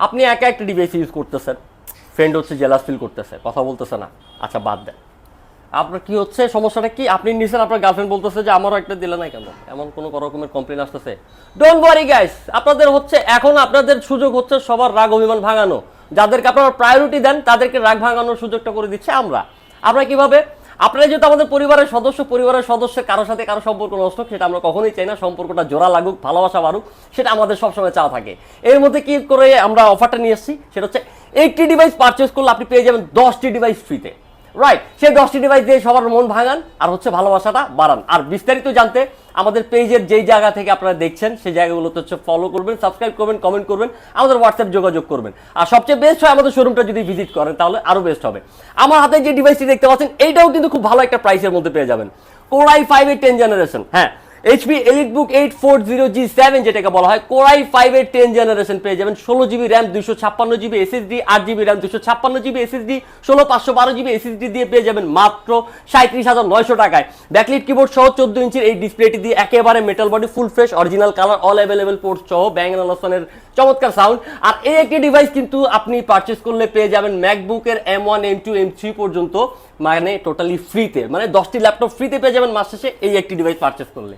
আপনি একা একটা ডিভাইস ইউজ করতেছেন, ফ্রেন্ড হচ্ছে জেলাস ফিল করতেছে, কথা বলতেছে না, আচ্ছা বাদ দেন, আপনার কি হচ্ছে সমস্যাটা কি? আপনি নিছেন, আপনার গার্লফ্রেন্ড বলতেছে যে আমারও একটা দিলে না কেন, এমন কোনো রকমের কমপ্লেন আসতেছে। ডোন্ট ওয়ারি গাইস, আপনাদের হচ্ছে এখন আপনাদের সুযোগ হচ্ছে সবার রাগ অভিমান ভাঙানো। যাদেরকে আপনারা প্রায়োরিটি দেন তাদেরকে রাগ ভাঙানোর সুযোগটা করে দিচ্ছে আমরা কিভাবে? আপনারা যেহেতু আমাদের পরিবারের সদস্যের কারোর সাথে কারো সম্পর্ক নষ্ট, সেটা আমরা কখনোই চাই না। সম্পর্কটা জোড়া লাগুক, ভালোবাসা বাড়ুক, সেটা আমাদের সবসময় চাওয়া থাকে। এর মধ্যে কি করে আমরা অফারটা নিয়ে এসেছি, সেটা হচ্ছে 80 ডিভাইস পারচেস করলে আপনি পেয়ে যাবেন 10টি ডিভাইস ফ্রিতে। রাইট, সেই 10টি ডিভাইস দিয়ে সবার মন ভাঙান আর হচ্ছে ভালোবাসাটা বাড়ান। আর বিস্তারিত জানতে আমাদের পেজের যেই জায়গা থেকে আপনারা দেখছেন সেই জায়গাগুলোতে হচ্ছে ফলো করবেন, সাবস্ক্রাইব করবেন, কমেন্ট করবেন, আমাদের হোয়াটসঅ্যাপ যোগাযোগ করবেন। আর সবচেয়ে বেস্ট হয় আমাদের শোরুমটা যদি ভিজিট করেন তাহলে আরও বেস্ট হবে। আমার হাতে যে ডিভাইসটি দেখতে পাচ্ছেন এইটাও কিন্তু খুব ভালো একটা প্রাইসের মধ্যে পেয়ে যাবেন। Core i5 এর 10 জেনারেশন, হ্যাঁ HP EliteBook 840G7 যেটাকে বলা হয়, Core i5 এর 10 জেনারেশন পেয়ে যাবেন। 16GB RAM, 256GB SSD, 8GB RAM, 256GB SSD, 16512GB SSD দিয়ে পেয়ে যাবেন মাত্র 37,900 টাকায়। ব্যাকলিট কিবোর্ড সহ 14 ইঞ্চির এই ডিসপ্লেটি দিয়ে একেবারে metal body, full fresh original colour, all available port সহ ব্যাং এন্ড অলসনের চমৎকার সাউন্ড। আর এই একটি ডিভাইস কিন্তু আপনি পারচেস করলে পেয়ে যাবেন ম্যাকবুকের M1 M2 M3 পর্যন্ত, মানে টোটালি ফ্রিতে, মানে 10টি ল্যাপটপ ফ্রিতে পেয়ে যাবেন মাস শেষে এই একটি ডিভাইস পারচেস করলে।